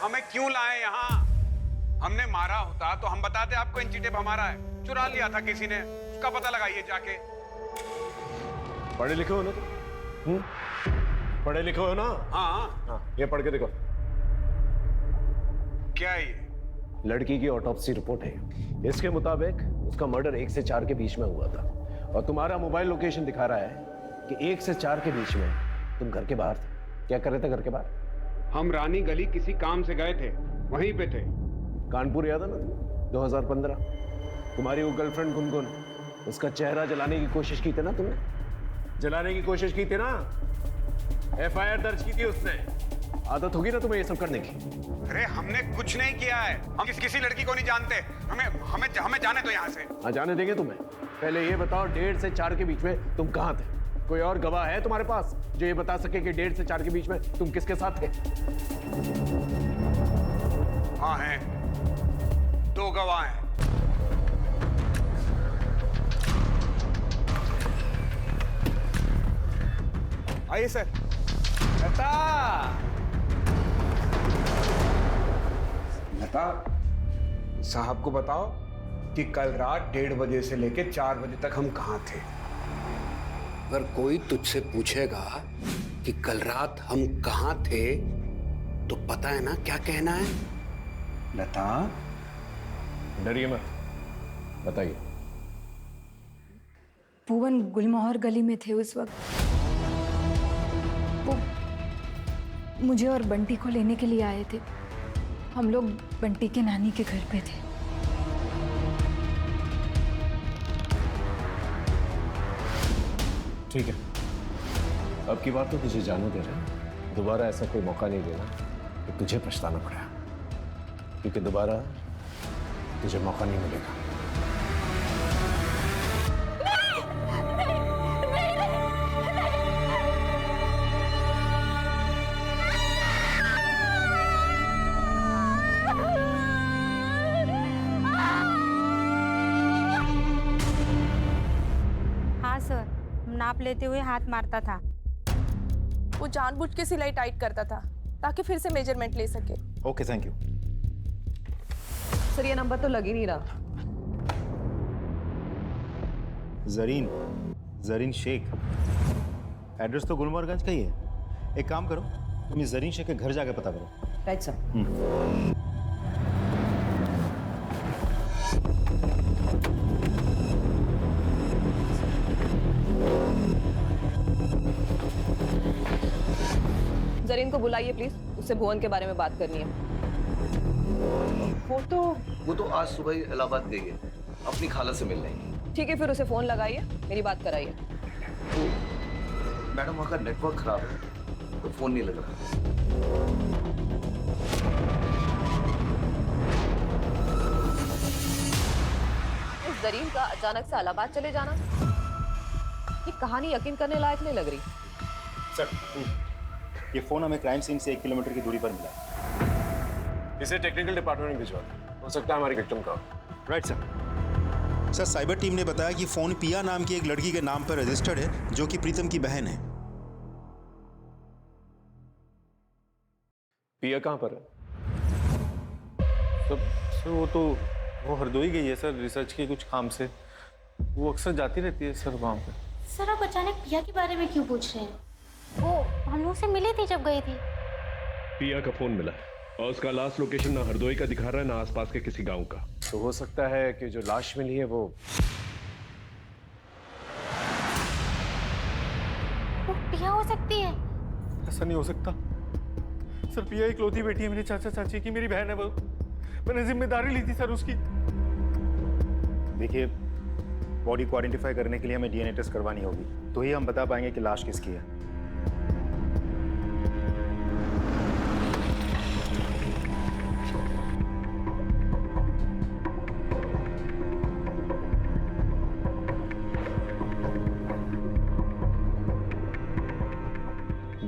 हमें क्यों लाए यहाँ? हमने मारा होता तो हम बताते आपको इंची टेप हमारा है, चुरा लिया था किसी ने, उसका पता लगाइए जाके। पढ़े लिखे हो ना तुम? पढ़े लिखे हो ना? हाँ। ये पढ़ के देखो। क्या है ये? लड़की की ऑटोप्सी रिपोर्ट है। इसके मुताबिक उसका मर्डर 1 से 4 के बीच में हुआ था और तुम्हारा मोबाइल लोकेशन दिखा रहा है कि 1 से 4 के बीच में तुम घर के बाहर थे। क्या कर रहे थे घर के बाहर? हम रानी गली किसी काम से गए थे, वहीं पे थे। कानपुर याद है ना? 2015 तुम्हारी वो गर्लफ्रेंड गुनगुन, उसका चेहरा जलाने की कोशिश की थी ना तुमने? जलाने की कोशिश की थी ना? FIR दर्ज की थी उसने। आदत होगी ना तुम्हें ये सब करने की? अरे हमने कुछ नहीं किया है, हम किसी लड़की को नहीं जानते। हमें जाने दो यहाँ से। हाँ, जाने देंगे तुम्हें। पहले ये बताओ 1.5 से 4 के बीच में तुम कहाँ थे? कोई और गवाह है तुम्हारे पास जो ये बता सके कि 1.5 से 4 के बीच में तुम किसके साथ थे? हाँ हैं, 2 गवाह हैं। आइए सर। लता साहब को बताओ कि कल रात 1:30 बजे से लेके 4 बजे तक हम कहाँ थे। अगर कोई तुझसे पूछेगा कि कल रात हम कहाँ थे तो पता है ना क्या कहना है? लता डरिए मत, बताइए। भुवन गुलमोहर गली में थे उस वक्त। वो मुझे और बंटी को लेने के लिए आए थे। हम लोग बंटी के नानी के घर पे थे। ठीक है, अब की बात तो तुझे जाने दे रहे हैं। दोबारा ऐसा कोई मौका नहीं देना कि तुझे पछताना पड़ा, क्योंकि दोबारा तुझे मौका नहीं मिलेगा। हाँ सर, नाप लेते हुए हाथ मारता था। वो जानबूझ के सिलाई टाइट करता था ताकि फिर से मेजरमेंट ले सके। Okay, thank you. सर ये नंबर तो लग ही नहीं रहा। जरीन शेख, एड्रेस तो गुलमोहरगंज का ही है। एक काम करो, तुम इस जरीन शेख के घर जाके पता करो। Right sir. जरीन को बुलाइए प्लीज, उससे भुवन के बारे में बात करनी है। वो तो आज सुबह ही इलाहाबाद गई है, अपनी खाला से मिल रही। ठीक है, फिर उसे फोन लगाइए, मेरी बात कराइए। मैडम वहाँ का नेटवर्क खराब है तो फोन नहीं लग रहा। इस जरीन का अचानक से इलाहाबाद चले जाना, ये कहानी यकीन करने लायक नहीं लग रही। सर, ये फोन हमें क्राइम सीन से 1 किलोमीटर की दूरी पर मिला है। इसे टेक्निकल डिपार्टमेंट में भिजवा दो, हो सकता है हमारी विक्टिम का। Right sir. Sir, cyber team ने बताया कि फोन पिया नाम की एक लड़की के नाम पर रजिस्टर्ड है, जो कि प्रीतम की बहन है। पिया कहाँ पर है? सर वो हरदोई गई है सर, रिसर्च के कुछ काम से। वो अक्सर जाती रहती है सर वहाँ पे। सर आप अचानक पिया के बारे में क्यों पूछ रहे हैं? वो हम लोग से मिली थी जब गई थी। पिया का फोन मिला और उसका लास्ट लोकेशन ना हरदोई का दिखा रहा है ना आसपास के किसी गांव का। तो हो सकता है कि जो लाश मिली है वो पिया हो सकती है। ऐसा नहीं हो सकता सर, पिया इकलौती बेटी है मेरे चाचा चाची की, मेरी बहन है वो। मैंने जिम्मेदारी ली थी सर उसकी। देखिए, बॉडी को आइडेंटिफाई करने के लिए हमें DNA टेस्ट करवानी होगी, तो ही हम बता पाएंगे कि लाश किसकी है।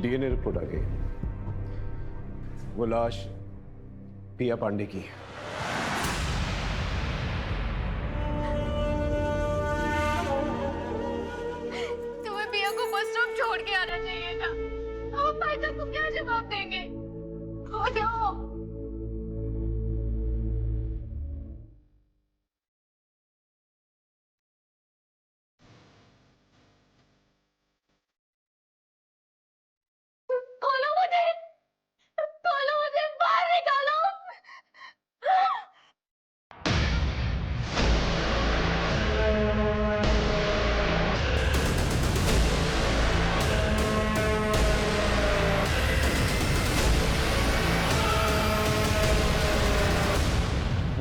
DNA रिपोर्ट आ गई। वो लाश पिया पांडे की है। तुम्हें पिया को बस स्टॉप छोड़ के आना चाहिए था। हम भाई साहब को क्या जवाब देंगे? हो जाओ।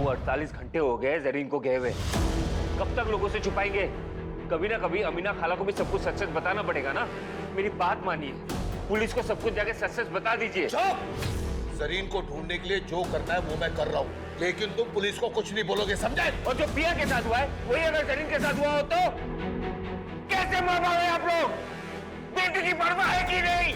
48 घंटे हो गए जरीन को गए हुए। कब तक लोगों से छुपाएंगे? कभी ना कभी अमीना खाला को भी सब कुछ सच सच बताना पड़ेगा ना। मेरी बात मानिए, पुलिस को सब कुछ जाके सच सच बता दीजिए। जरीन को ढूंढने के लिए जो करना है वो मैं कर रहा हूँ, लेकिन तुम पुलिस को कुछ नहीं बोलोगे, समझे? और जो पिया के साथ हुआ है वही अगर जरीन के साथ हुआ हो तो कैसे मार पाओगे आप लोग? बेटी की परवाह है कि नहीं?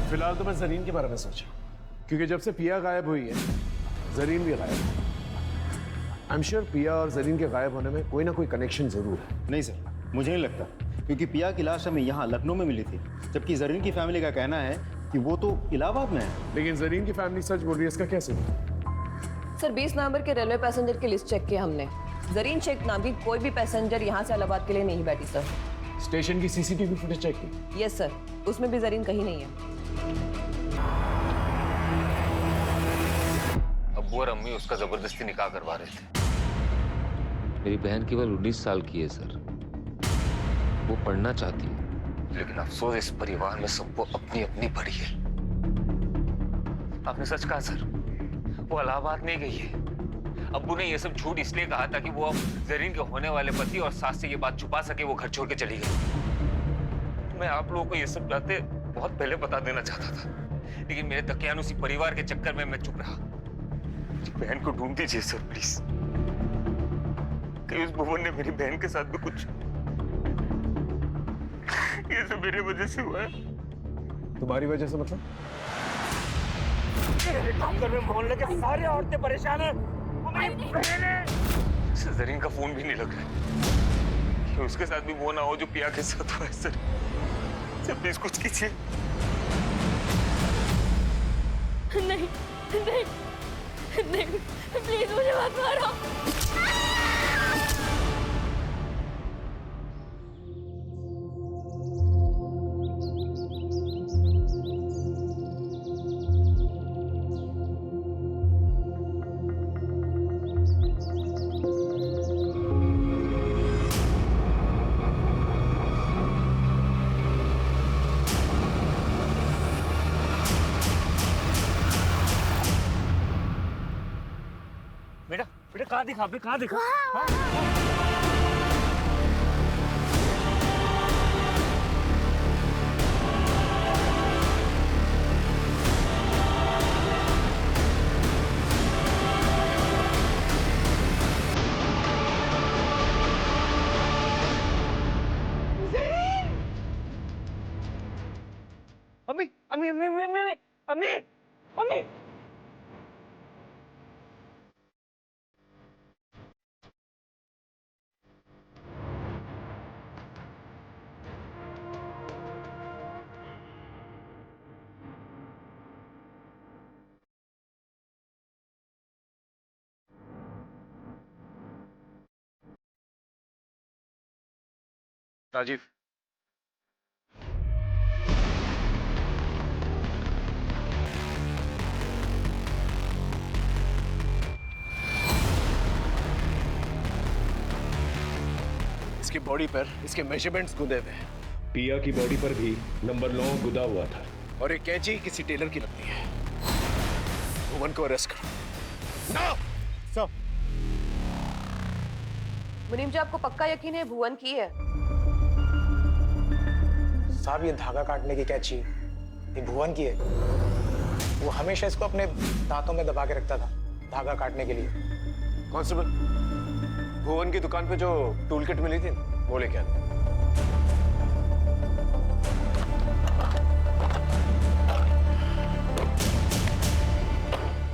फिलहाल तो मैं जरीन के बारे में सोचा, क्योंकि जब से पिया गायब हुई है जरीन भी गायब है। आई एम श्योर पिया और जरीन के गायब होने में कोई ना कोई कनेक्शन जरूर है। नहीं सर, मुझे नहीं लगता, क्योंकि पिया की लाश हमें यहाँ लखनऊ में मिली थी, जबकि जरीन की फैमिली का कहना है कि वो तो इलाहाबाद में है। लेकिन जरीन की फैमिली सच बोल रही है, इसका क्या सिर्फ? सर 20 नवंबर के रेलवे पैसेंजर की लिस्ट चेक की हमने। जरीन शेख नाम की कोई भी पैसेंजर यहाँ से इलाहाबाद के लिए नहीं बैठी सर। स्टेशन की सीसीटीवी फुटेज चेक की? यस सर, उसमें भी जरीन कहीं नहीं है। अब्बू और अम्मी उसका जबरदस्ती निकाह करवा रहे थे। मेरी बहन केवल 19 साल की है सर, वो पढ़ना चाहती है। लेकिन अफसोस इस परिवार में सबको अपनी अपनी पड़ी है। आपने सच कहा सर, वो इलाहाबाद नहीं गई है। अब्बू ने ये सब झूठ इसलिए कहा था कि वो जरीन के होने वाले पति और सास से ये बात छुपा सके, वो घर छोड़ के चली गई। मैं आप लोगों को ये सब बातें बहुत पहले बता देना चाहता था, लेकिन मेरे दकियानुसी परिवार के चक्कर में मैं चुप रहा। बहन को ढूंढ दीजिए सर प्लीज। कहीं उस भुवन ने मेरी बहन के साथ भी कुछ, ये सब मेरे वजह से हुआ है। तुम्हारी वजह से मतलब? हेलीकॉप्टर में मोहल्ले के सारे औरतें परेशान हैं। जरीन का फोन भी नहीं लग रहा है। उसके साथ भी वो ना हो जो पिया के साथ हुआ है सर। प्लीज कुछ कीजिए। नहीं नहीं नहीं, प्लीज मुझे मत मारो। बेटा कहाँ दिखा? कहाँ दिखा? अम्मी अम्मी अम्मी अम्मी अम्मी अम्मी। राजीव, इसकी बॉडी पर इसके मेजरमेंट्स गुदे हुए हैं। पिया की बॉडी पर भी नंबर 9 गुदा हुआ था। और एक कैंची किसी टेलर की लगती है। भुवन को अरेस्ट करो। ना सर। मुनीम जी, आपको पक्का यकीन है भुवन की है? साहब ये धागा काटने की कैंची ये भुवन की है। वो हमेशा इसको अपने दांतों में दबा के रखता था धागा काटने के लिए। कांस्टेबल, भुवन की दुकान पे जो टूल किट मिली थी वो लेके आना।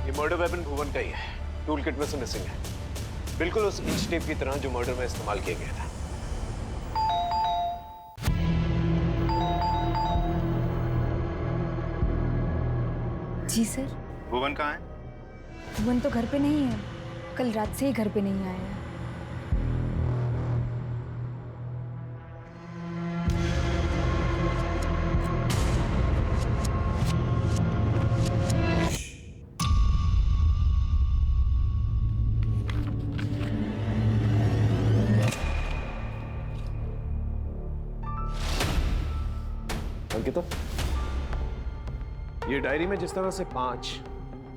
ये मर्डर वेपन भुवन का ही है। टूल किट में से मिसिंग है, बिल्कुल उस इंच टेप की तरह जो मर्डर में इस्तेमाल किया गया था। जी सर। भुवन कहाँ है? भुवन तो घर पे नहीं है, कल रात से ही घर पे नहीं आया है। अंकिता, ये डायरी में जिस तरह से 5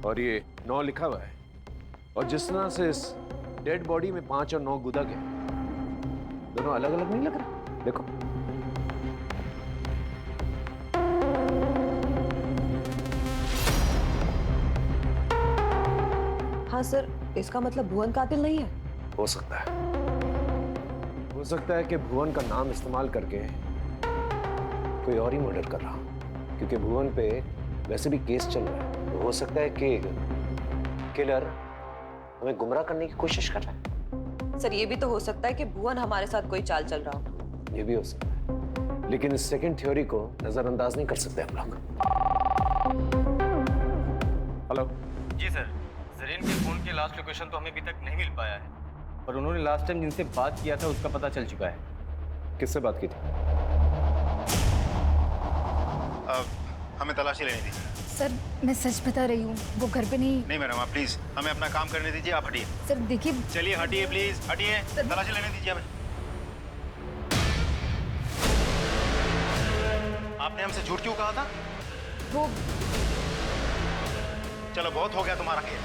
और ये 9 लिखा हुआ है और जिस तरह से इस डेड बॉडी में 5 और 9 गुदा गया, दोनों अलग अलग नहीं लग रहा? देखो। हाँ सर, इसका मतलब भुवन कातिल नहीं है? हो सकता है। हो सकता है कि भुवन का नाम इस्तेमाल करके कोई और ही मर्डर कर रहा, क्योंकि भुवन पे वैसे भी केस चल रहा है। तो हो सकता है कि किलर हमें गुमराह करने की कोशिश कर रहा है। सर, ये भी तो हो सकता है कि भुवन हमारे साथ कोई चाल चल रहा हो। ये भी हो सकता है, लेकिन इस सेकंड थ्योरी को नजरअंदाज नहीं कर सकते हम लोग। हेलो जी सर, जरीन के फोन की लास्ट लोकेशन तो हमें अभी तक नहीं मिल पाया है, पर उन्होंने लास्ट टाइम जिनसे बात किया था उसका पता चल चुका है। किससे बात की थी? हमें तलाशी लेनी थी। सर, मैं सच बता रही हूँ, वो घर पे नहीं। नहीं मैडम, आप प्लीज हमें अपना काम करने दीजिए, आप हटिए। सर देखिए। चलिए हटिए प्लीज, हटिए, तलाशी लेने दीजिए हमें। आपने हमसे झूठ क्यों कहा था? वो चलो बहुत हो गया तुम्हारा खेल।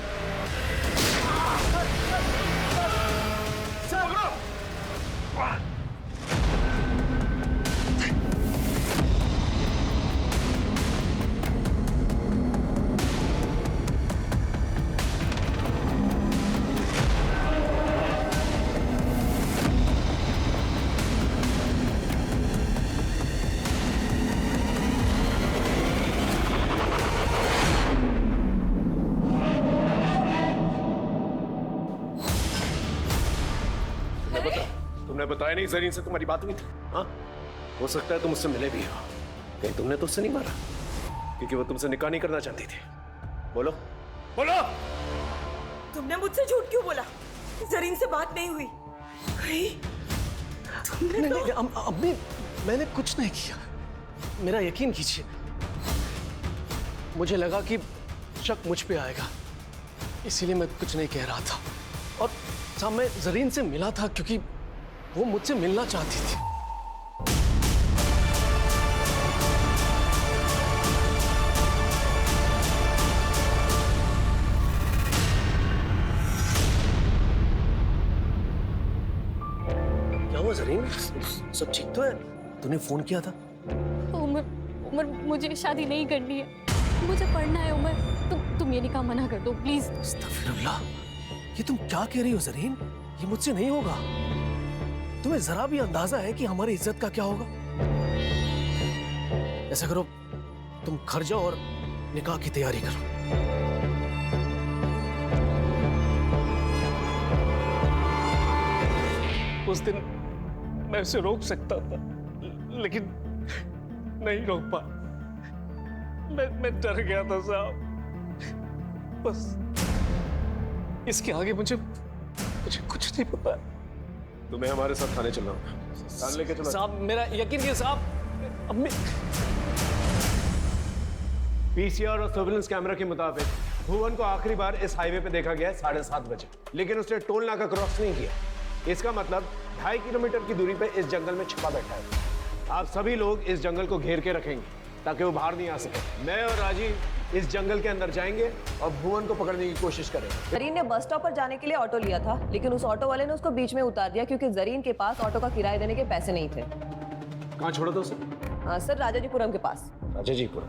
तुमने बताया नहीं जरीन से तुम्हारी बात हुई थी? हाँ, हो सकता है तुम उससे मिले भी हो। कहीं तुमने तो उससे नहीं मारा? क्योंकि वो तुमसे निकाह नहीं करना चाहती थी। बोलो बोलो। तुमने मुझसे झूठ क्यों बोला? जरीन से बात नहीं हुई। तुमने नहीं, अम्मी, मैंने कुछ नहीं किया, मेरा यकीन कीजिए। मुझे लगा कि शक मुझ पे आएगा, इसीलिए मैं कुछ नहीं कह रहा था। और साहब, मैं जरीन से मिला था क्योंकि वो मुझसे मिलना चाहती थी। क्या हुआ जरीन, सब ठीक तो है? तूने फोन किया था? उमर, मुझे शादी नहीं करनी है, मुझे पढ़ना है। उमर, तुम ये निकाह मना कर दो प्लीज। अस्तगफिरुल्लाह, ये तुम क्या कह रही हो जरीन? ये मुझसे नहीं होगा। तुम्हें जरा भी अंदाजा है कि हमारी इज्जत का क्या होगा? ऐसा करो, तुम घर जाओ और निकाह की तैयारी करो। उस दिन मैं उसे रोक सकता था, लेकिन नहीं रोक पा। मैं डर गया था साहब। बस इसके आगे मुझे कुछ नहीं पता। तुम्हें हमारे साथ थाने चलना होगा। लेके चलो साहब, मेरा यकीन कीजिए साहब। अब मैं पीसीआर और सर्विलेंस कैमरा के मुताबिक भुवन को आखिरी बार इस हाईवे पे देखा गया 7:30 बजे, लेकिन उसने टोल नाका क्रॉस नहीं किया। इसका मतलब 2.5 किलोमीटर की दूरी पे इस जंगल में छुपा बैठा है। आप सभी लोग इस जंगल को घेर के रखेंगे ताकि वो बाहर नहीं आ सके। मैं और राजीव इस जंगल के अंदर जाएंगे और भुवन को पकड़ने की कोशिश करेंगे। जरीन ने बस स्टॉप पर जाने के लिए ऑटो लिया था, लेकिन उस ऑटो वाले ने उसको बीच में उतार दिया क्योंकि जरीन के पास ऑटो का किराया देने के पैसे नहीं थे। कहाँ छोड़ा था उसे? हाँ सर, राजाजीपुरम के पास। राजाजीपुरम।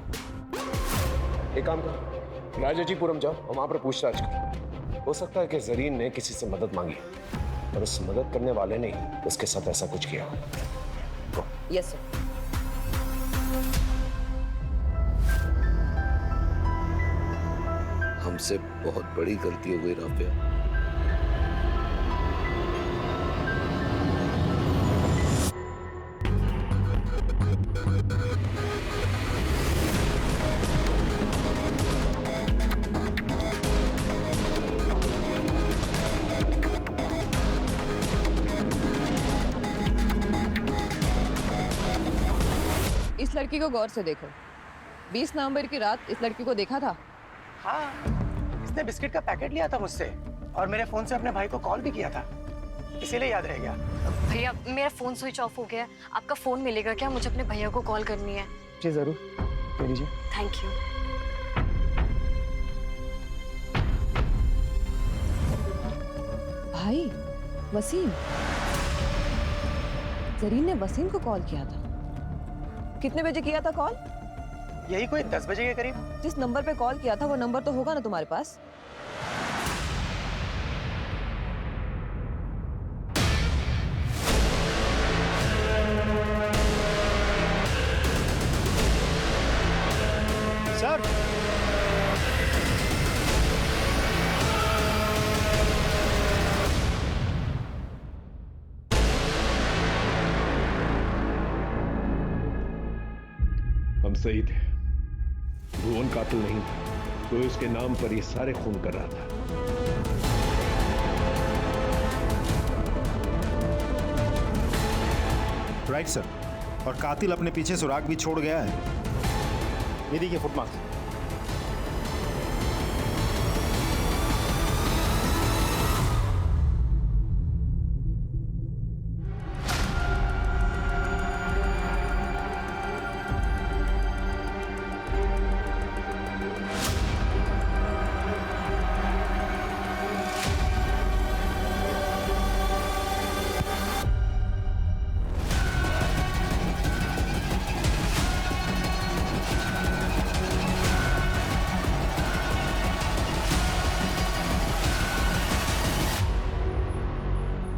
एक काम करो, राजाजीपुरम जाओ और वहां पर पूछताछ करो। हो सकता है कि जरीन ने किसी से मदद मांगी और उस मदद करने वाले ने उसके साथ ऐसा कुछ किया। Yes sir. हमसे बहुत बड़ी गलती हो गई राफिया। इस लड़की को गौर से देखो। 20 नवंबर की रात इस लड़की को देखा था? हाँ, इसने बिस्किट का पैकेट लिया था मुझसे और मेरे फोन से अपने भाई को कॉल भी किया था, इसीलिए याद रह गया। भैया, मेरा फोन स्विच ऑफ हो गया है। आपका फोन मिलेगा क्या? मुझे अपने भैया को कॉल करनी है। जी जरूर, ले लीजिए। Thank you. भाई वसीम, जरीन ने वसीम को कॉल किया था। कितने बजे किया था कॉल? यही कोई 10 बजे के करीब। जिस नंबर पे कॉल किया था वो नंबर तो होगा ना तुम्हारे पास? सर, हम सही थे, भुवन कातिल नहीं था, तो उसके नाम पर ये सारे खून कर रहा था। राइट सर, और कातिल अपने पीछे सुराग भी छोड़ गया है। ये देखिए footmark.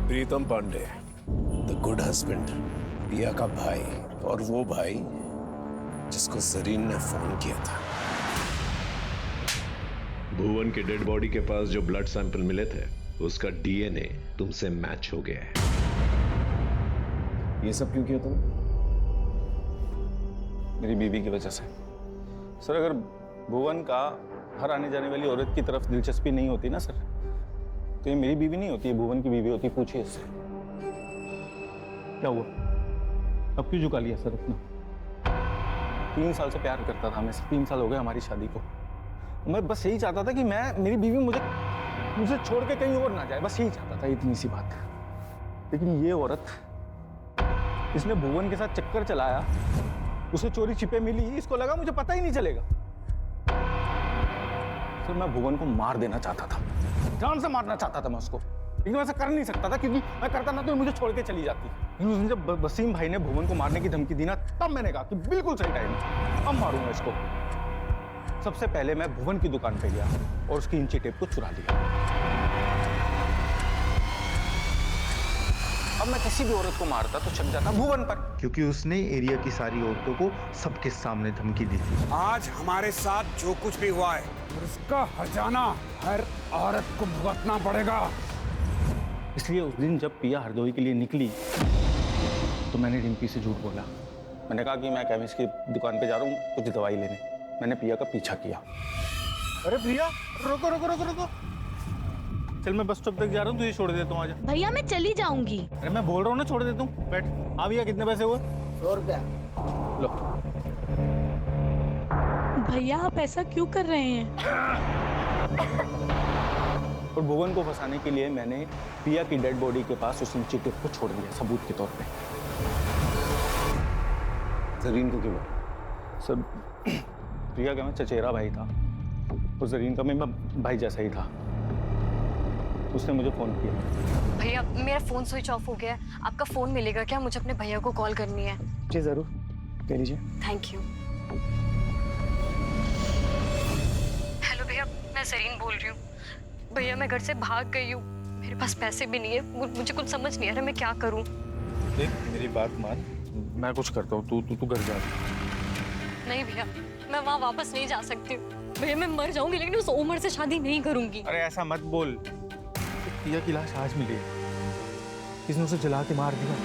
Pritam Pandey, the good husband, पिया का भाई, और वो भाई जिसको जरीन ने फोन किया था। भुवन के डेड बॉडी के पास जो ब्लड सैंपल मिले थे, उसका डीएनए तुमसे मैच हो गया है। ये सब क्यों किया तुमने? मेरी बीवी की वजह से। सर, अगर भुवन का हर आने जाने वाली औरत की तरफ दिलचस्पी नहीं होती ना सर, तो ये मेरी बीवी नहीं होती, ये भुवन की बीवी होती। पूछिए इससे। क्या हुआ? अब क्यों झुका लिया सर अपना? 3 साल से प्यार करता था मैं, 3 साल हो गए हमारी शादी को। मैं बस यही चाहता था कि मेरी बीवी मुझे छोड़ के कहीं और ना जाए, बस यही चाहता था, इतनी सी बात। लेकिन ये औरत, इसने भुवन के साथ चक्कर चलाया, उसे चोरी छिपे मिली, इसको लगा मुझे पता ही नहीं चलेगा। सर, मैं भुवन को मार देना चाहता था, जान से मारना चाहता था मैं उसको, लेकिन वैसा कर नहीं सकता था, क्योंकि मैं करता ना तो मुझे छोड़ के चली जाती। लेकिन जब वसीम भाई ने भुवन को मारने की धमकी दी ना, तब मैंने कहा कि बिल्कुल सही टाइम है, अब मारूंगा इसको। सबसे पहले मैं भुवन की दुकान पे गया और उसकी इंची टेप को चुरा लिया। अब मैं किसी भी औरत को मारता तो छप जाता भुवन पर, क्योंकि उसने एरिया की सारी औरतों को सबके सामने धमकी दी थी। आज हमारे साथ जो कुछ भी हुआ है, उसका हर्जाना हर औरत को भुगतना पड़ेगा। इसलिए उस दिन जब पिया हरदोई के लिए निकली तो मैंने रिंकी से झूठ बोला। मैंने कहा कि मैं केमिस्ट की दुकान पे जा रहा हूँ कुछ दवाई लेने। मैंने पिया का पीछा किया। अरे प्रिया, रुको रुको रुको रुको, चल मैं बस स्टॉप तक जा रहा हूँ, तुझे छोड़ देता हूँ, आजा। भैया मैं चली जाऊंगी। अरे मैं बोल रहा हूँ ना, छोड़ देता हूँ, बैठ। हाँ भैया, कितने पैसे हुए? 100 रुपया। लो। भैया आप ऐसा क्यों कर रहे हैं? और भुवन को फंसाने के लिए मैंने पिया की डेड बॉडी के पास उस इंची टेप को छोड़ दिया सबूत के तौर पे। जरीन को क्यों? सर, प्रिया का मैं चचेरा भाई था और जरीन का मेरा भाई जैसा ही था। उसने मुझे फोन किया। भैया मेरा फोन स्विच ऑफ हो गया है, आपका फोन मिलेगा क्या? मुझे अपने भैया को कॉल करनी है। जी जरूर, ले लीजिए। Thank you. हेलो भैया, मैं जरीन बोल रही हूँ। भैया मैं घर से भाग गई हूँ, मेरे पास पैसे भी नहीं है, मुझे कुछ समझ नहीं आ रहा मैं क्या करूँ। देख मेरी बात मान, मैं कुछ करता हूँ, तू घर जा। नहीं भैया, मैं वहाँ वापस नहीं जा सकती हूँ। भैया मैं मर जाऊंगी लेकिन उस उम्र से शादी नहीं करूंगी। अरे ऐसा मत बोल। पिया की लाश आज मिली, किसने उसे जला के मार दिया।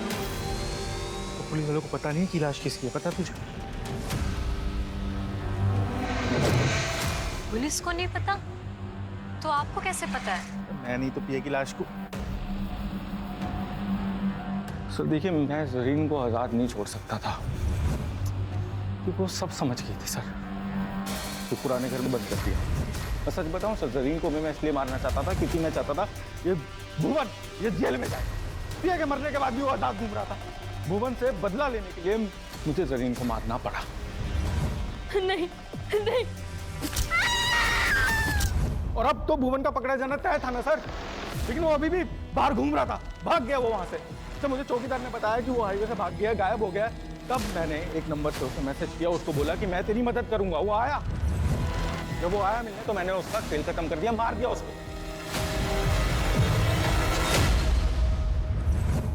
तो पुलिस वालों को पता नहीं कि लाश किसकी है, पता तुझे? पुलिस को नहीं पता तो आपको कैसे पता है? मैं नहीं तो पिया की लाश को। सर देखिए, मैं जरीन को आजाद नहीं छोड़ सकता था क्योंकि वो सब समझ गई थी सर। तो पुराने घर में बंद कर दिया। मैं सच बताऊं सर, जरीन को मैं इसलिए मारना चाहता था क्योंकि मैं चाहता था ये भुवन ये जेल में जाए। पिया के मरने के बाद भी वो आजाद घूम रहा था। भुवन से बदला लेने के लिए मुझे जरीन को मारना पड़ा। नहीं नहीं। और अब तो भुवन का पकड़ा जाना तय था ना सर, लेकिन वो अभी भी बाहर घूम रहा था, भाग गया वो वहां से। तो मुझे चौकीदार ने बताया कि वो हाईवे से भाग गया, गायब हो गया। तब मैंने एक नंबर से उसे मैसेज किया, उसको बोला कि मैं तेरी मदद करूंगा। वो आया, जब वो आया मिलने तो मैंने उसका खेल खत्म कर दिया, मार दिया उसको।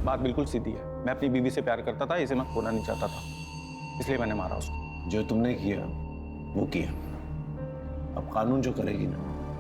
बात बिल्कुल सीधी है, मैं अपनी बीवी से प्यार करता था, इसे मैं खोना नहीं चाहता था, इसलिए मैंने मारा उसको। जो तुमने किया वो किया, अब कानून जो करेगी ना